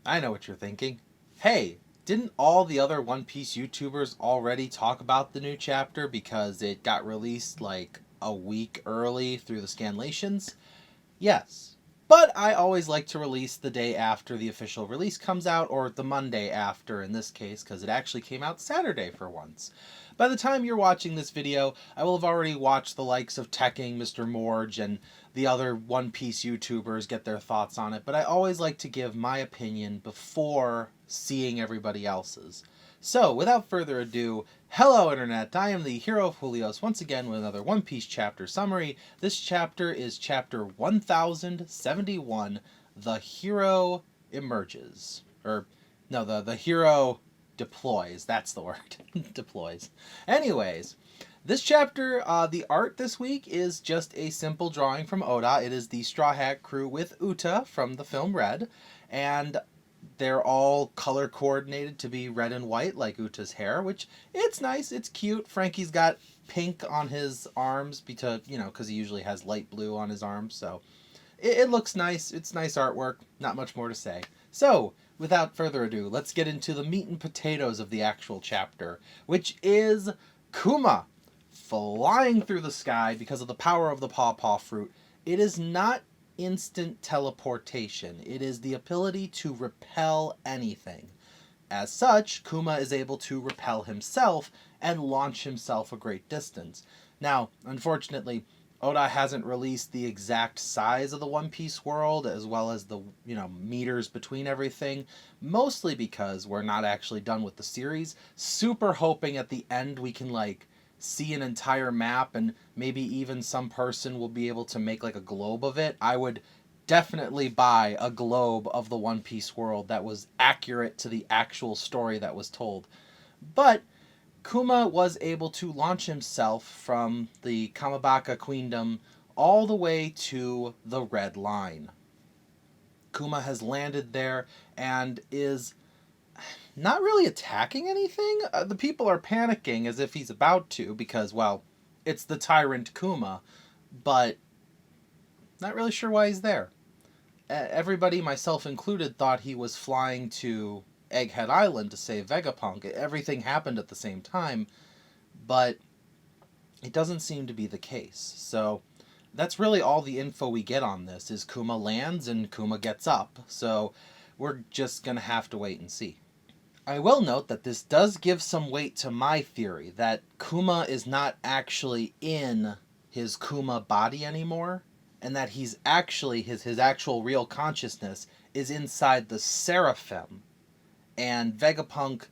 I know what you're thinking. Hey, didn't all the other One Piece YouTubers already talk about the new chapter because it got released like a week early through the scanlations? Yes. But I always like to release the day after the official release comes out, or the Monday after in this case, because it actually came out Saturday for once. By the time you're watching this video, I will have already watched the likes of Tekking, Mr. Morge, and the other One Piece YouTubers get their thoughts on it, but I always like to give my opinion before seeing everybody else's. So, without further ado, hello Internet, I am the hero of Julios once again with another One Piece chapter summary. This chapter is chapter 1071, The Hero Emerges. Or, no, the hero deploys, that's the word, deploys. Anyways, this chapter, the art this week is just a simple drawing from Oda. It is the Straw Hat crew with Uta from the film Red, and they're all color coordinated to be red and white like Uta's hair, which it's nice, it's cute. Frankie's got pink on his arms because he usually has light blue on his arms, so it looks nice. It's nice artwork. Not much more to say. So, without further ado, let's get into the meat and potatoes of the actual chapter, which is Kuma flying through the sky because of the power of the pawpaw fruit. It is not instant teleportation. It is the ability to repel anything. As such, Kuma is able to repel himself and launch himself a great distance. Now, unfortunately, Oda hasn't released the exact size of the One Piece world as well as the, meters between everything, mostly because we're not actually done with the series. Super hoping at the end we can see an entire map and maybe even some person will be able to make a globe of it. I would definitely buy a globe of the One Piece world that was accurate to the actual story that was told. But Kuma was able to launch himself from the Kamabaka Queendom all the way to the Red Line. Kuma has landed there and is not really attacking anything. The people are panicking as if he's about to because, well, it's the tyrant Kuma, but not really sure why he's there. Everybody, myself included, thought he was flying to Egghead Island to save Vegapunk. Everything happened at the same time, but it doesn't seem to be the case. So that's really all the info we get on this is Kuma lands and Kuma gets up. So we're just going to have to wait and see. I will note that this does give some weight to my theory that Kuma is not actually in his Kuma body anymore, and that he's actually, his actual real consciousness is inside the Seraphim. And Vegapunk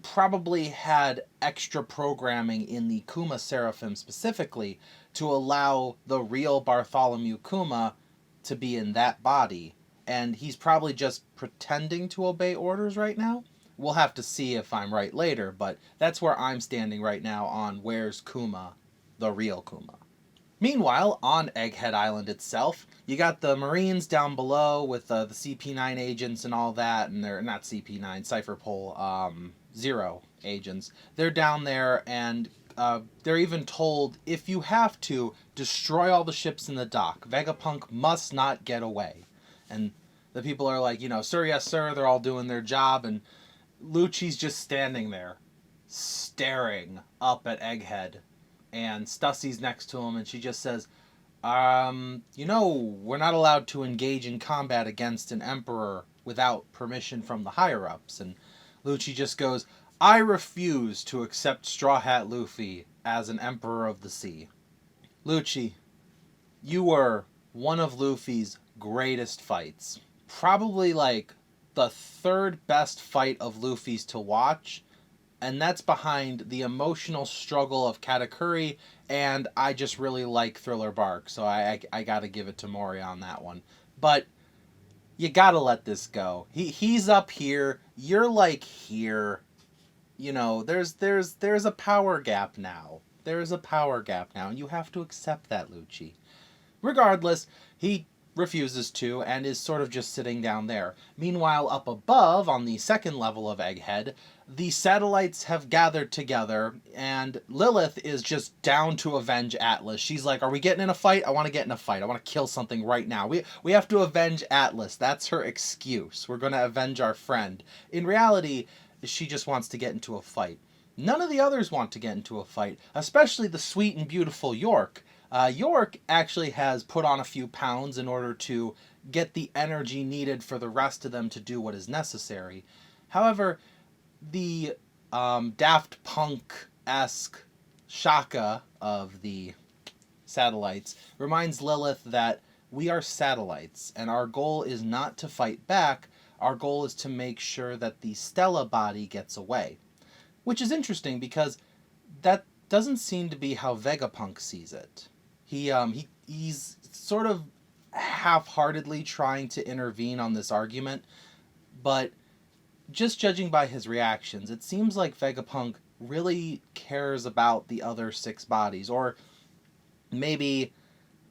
probably had extra programming in the Kuma Seraphim specifically to allow the real Bartholomew Kuma to be in that body. And he's probably just pretending to obey orders right now. We'll have to see if I'm right later, but that's where I'm standing right now on where's Kuma, the real Kuma. Meanwhile, on Egghead Island itself, you got the Marines down below with the CP9 agents and all that, and they're not CP9, Cypherpole 0 agents. They're down there, and they're even told, if you have to, destroy all the ships in the dock. Vegapunk must not get away. And the people are like, sir, yes, sir, they're all doing their job, and Lucci's just standing there, staring up at Egghead. And Stussy's next to him, and she just says, we're not allowed to engage in combat against an emperor without permission from the higher-ups. And Lucci just goes, I refuse to accept Straw Hat Luffy as an emperor of the sea. Lucci, you were one of Luffy's greatest fights. Probably the third best fight of Luffy's to watch. And that's behind the emotional struggle of Katakuri, and I just really like Thriller Bark, so I gotta give it to Mori on that one. But you gotta let this go. He's up here, you're here. There's a power gap now. There's a power gap now, and you have to accept that, Lucci. Regardless, he refuses to and is sort of just sitting down there. Meanwhile, up above, on the second level of Egghead, the satellites have gathered together, and Lilith is just down to avenge Atlas. She's like, are we getting in a fight? I want to get in a fight. I want to kill something right now. We have to avenge Atlas. That's her excuse. We're going to avenge our friend. In reality, she just wants to get into a fight. None of the others want to get into a fight, especially the sweet and beautiful York. York actually has put on a few pounds in order to get the energy needed for the rest of them to do what is necessary. However, the Daft Punk-esque Shaka of the satellites reminds Lilith that we are satellites, and our goal is not to fight back. Our goal is to make sure that the Stella body gets away. Which is interesting because that doesn't seem to be how Vegapunk sees it. He's sort of half-heartedly trying to intervene on this argument, but just judging by his reactions, it seems like Vegapunk really cares about the other 6 bodies, or maybe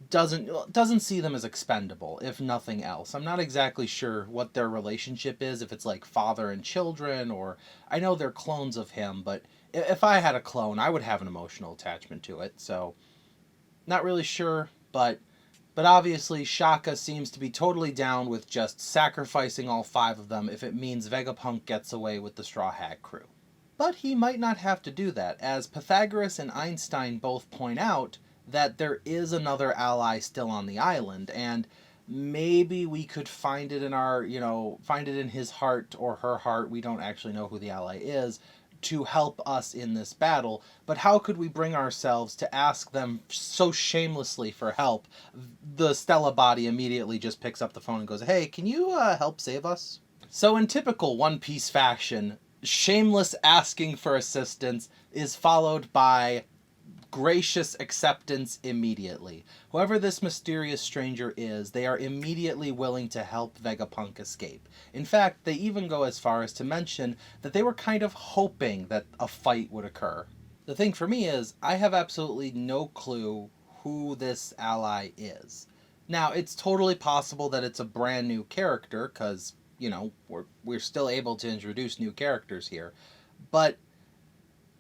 doesn't see them as expendable, if nothing else. I'm not exactly sure what their relationship is, if it's like father and children, or I know they're clones of him, but if I had a clone, I would have an emotional attachment to it, so not really sure, but obviously Shaka seems to be totally down with just sacrificing all 5 of them if it means Vegapunk gets away with the Straw Hat crew. But he might not have to do that, as Pythagoras and Einstein both point out that there is another ally still on the island, and maybe we could find it in our, find it in his heart or her heart, we don't actually know who the ally is, to help us in this battle. But how could we bring ourselves to ask them so shamelessly for help? The Stella body immediately just picks up the phone and goes, hey, can you help save us? So in typical One Piece fashion, shameless asking for assistance is followed by gracious acceptance immediately. Whoever this mysterious stranger is, they are immediately willing to help Vegapunk escape. In fact, they even go as far as to mention that they were kind of hoping that a fight would occur. The thing for me is, I have absolutely no clue who this ally is. Now, it's totally possible that it's a brand new character, because, we're still able to introduce new characters here. But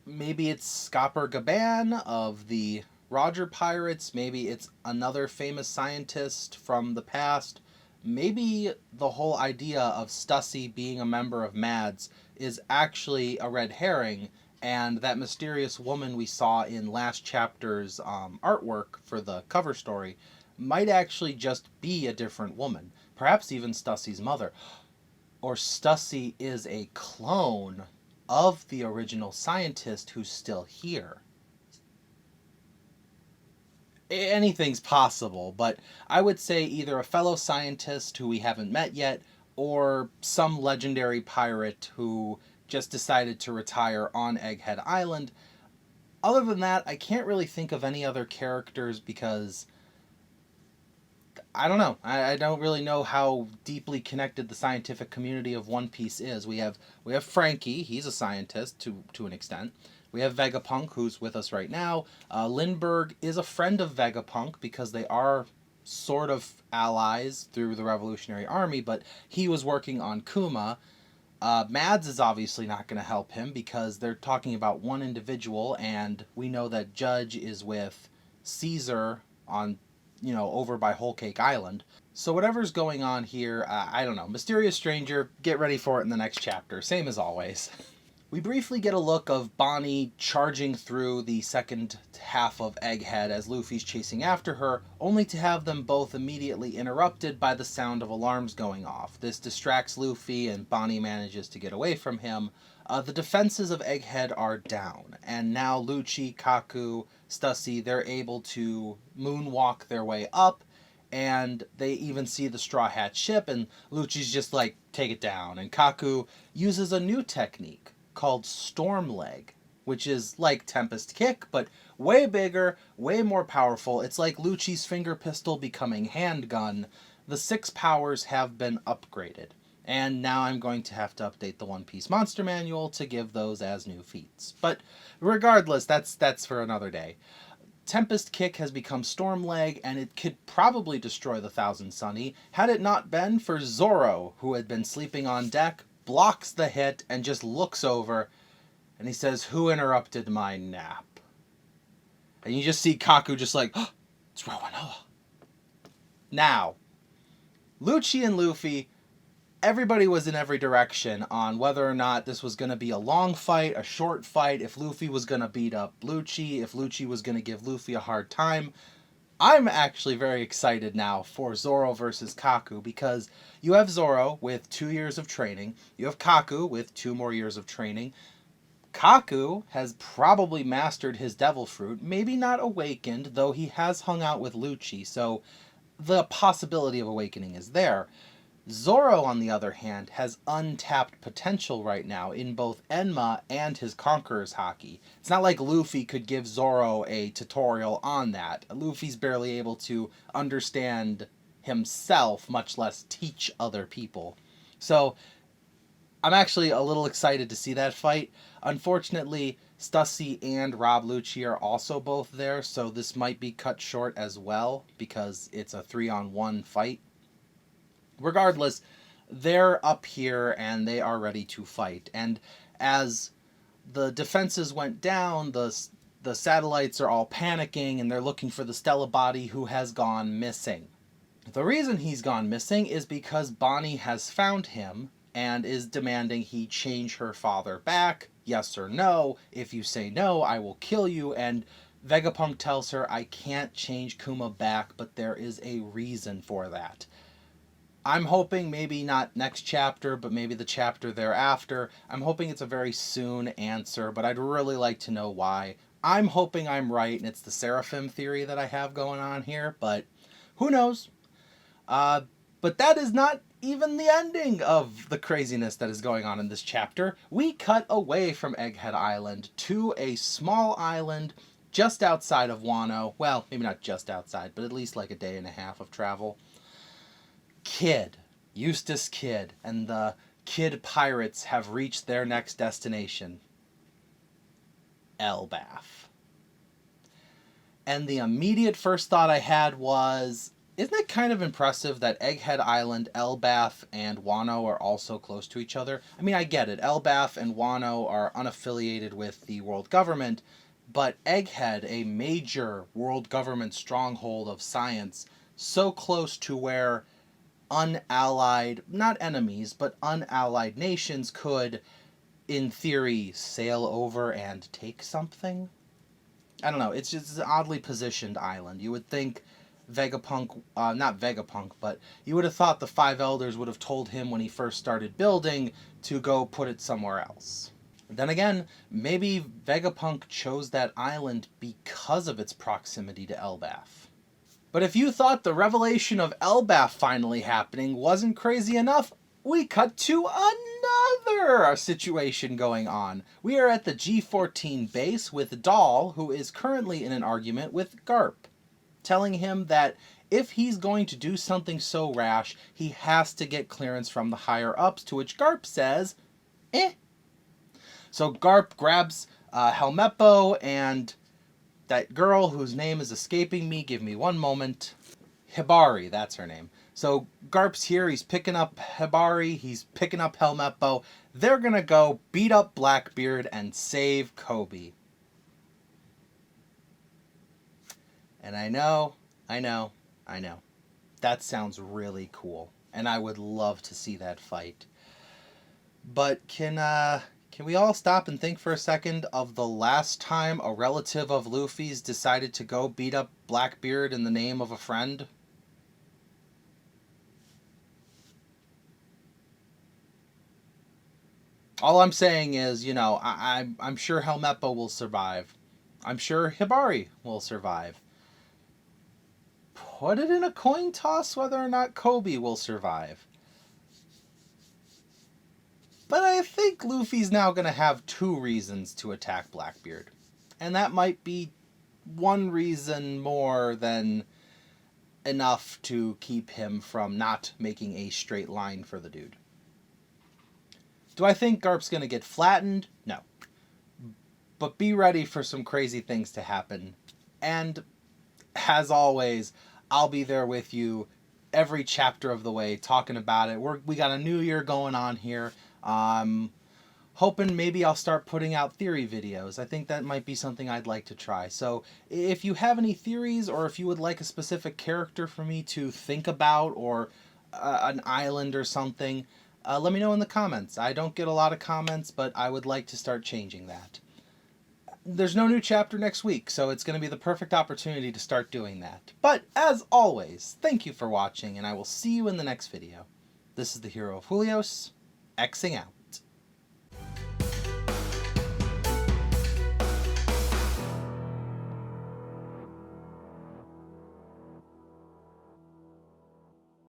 maybe it's Scopper Gaban of the Roger Pirates. Maybe it's another famous scientist from the past. Maybe the whole idea of Stussy being a member of MADS is actually a red herring, and that mysterious woman we saw in last chapter's artwork for the cover story might actually just be a different woman. Perhaps even Stussy's mother. Or Stussy is a clone of the original scientist who's still here. Anything's possible, but I would say either a fellow scientist who we haven't met yet, or some legendary pirate who just decided to retire on Egghead Island. Other than that, I can't really think of any other characters because I don't know. I don't really know how deeply connected the scientific community of One Piece is. We have Frankie, he's a scientist to an extent. We have Vegapunk, who's with us right now. Lindbergh is a friend of Vegapunk because they are sort of allies through the Revolutionary Army, but he was working on Kuma. Mads is obviously not going to help him because they're talking about one individual, and we know that Judge is with Caesar on over by Whole Cake Island. So whatever's going on here, I don't know. Mysterious Stranger, get ready for it in the next chapter. Same as always. We briefly get a look of Bonnie charging through the second half of Egghead as Luffy's chasing after her, only to have them both immediately interrupted by the sound of alarms going off. This distracts Luffy, and Bonnie manages to get away from him. The defenses of Egghead are down, and now Lucci, Kaku, Stussy, they're able to moonwalk their way up, and they even see the Straw Hat ship, and Lucci's just like, take it down. And Kaku uses a new technique called Storm Leg, which is like Tempest Kick, but way bigger, way more powerful. It's like Lucci's finger pistol becoming handgun. The 6 powers have been upgraded. And now I'm going to have to update the One Piece Monster Manual to give those as new feats. But regardless, that's for another day. Tempest Kick has become Storm Leg, and it could probably destroy the Thousand Sunny had it not been for Zoro, who had been sleeping on deck, blocks the hit, and just looks over, and he says, "Who interrupted my nap?" And you just see Kaku just like, "Oh, it's Rowanoa." Now, Lucci and Luffy, everybody was in every direction on whether or not this was going to be a long fight, a short fight, if Luffy was going to beat up Lucci, if Lucci was going to give Luffy a hard time. I'm actually very excited now for Zoro versus Kaku, because you have Zoro with 2 years of training, you have Kaku with 2 more years of training. Kaku has probably mastered his devil fruit, maybe not awakened, though he has hung out with Lucci, so the possibility of awakening is there. Zoro, on the other hand, has untapped potential right now in both Enma and his Conqueror's Haki. It's not like Luffy could give Zoro a tutorial on that. Luffy's barely able to understand himself, much less teach other people. So, I'm actually a little excited to see that fight. Unfortunately, Stussy and Rob Lucci are also both there, so this might be cut short as well, because it's a 3-on-1 fight. Regardless, they're up here and they are ready to fight. And as the defenses went down, the satellites are all panicking and they're looking for the Stella body, who has gone missing. The reason he's gone missing is because Bonnie has found him and is demanding he change her father back, yes or no. If you say no, I will kill you. And Vegapunk tells her, I can't change Kuma back, but there is a reason for that. I'm hoping maybe not next chapter, but maybe the chapter thereafter. I'm hoping it's a very soon answer, but I'd really like to know why. I'm hoping I'm right, and it's the Seraphim theory that I have going on here, but who knows? But that is not even the ending of the craziness that is going on in this chapter. We cut away from Egghead Island to a small island just outside of Wano. Well, maybe not just outside, but at least like a day and a half of travel. Kid, Eustace Kid, and the Kid Pirates have reached their next destination, Elbaf. And the immediate first thought I had was, isn't it kind of impressive that Egghead Island, Elbaf, and Wano are all so close to each other? I mean, I get it. Elbaf and Wano are unaffiliated with the world government, but Egghead, a major world government stronghold of science, so close to where unallied, not enemies, but unallied nations could, in theory, sail over and take something? I don't know. It's just an oddly positioned island. You would think Vegapunk, not Vegapunk, but you would have thought the Five Elders would have told him when he first started building to go put it somewhere else. Then again, maybe Vegapunk chose that island because of its proximity to Elbaf. But if you thought the revelation of Elbaf finally happening wasn't crazy enough, we cut to another situation going on. We are at the G14 base with Doll, who is currently in an argument with Garp, telling him that if he's going to do something so rash, he has to get clearance from the higher-ups, to which Garp says, eh. So Garp grabs Helmeppo and that girl whose name is escaping me, give me one moment. Hibari, that's her name. So Garp's here, he's picking up Hibari, he's picking up Helmeppo. They're gonna go beat up Blackbeard and save Kobe. And I know. That sounds really cool. And I would love to see that fight. But can we all stop and think for a second of the last time a relative of Luffy's decided to go beat up Blackbeard in the name of a friend? All I'm saying is, I'm sure Helmeppo will survive. I'm sure Hibari will survive. Put it in a coin toss whether or not Kobe will survive. But I think Luffy's now going to have 2 reasons to attack Blackbeard. And that might be 1 reason more than enough to keep him from not making a straight line for the dude. Do I think Garp's going to get flattened? No. But be ready for some crazy things to happen And as always, I'll be there with you every chapter of the way talking about it. We got a new year going on here. Hoping maybe I'll start putting out theory videos. I think that might be something I'd like to try. So if you have any theories, or if you would like a specific character for me to think about, or an island or something, let me know in the comments. I don't get a lot of comments, but I would like to start changing that. There's no new chapter next week, so it's going to be the perfect opportunity to start doing that. But as always, thank you for watching, and I will see you in the next video. This is the Hero of Julios, Xing out.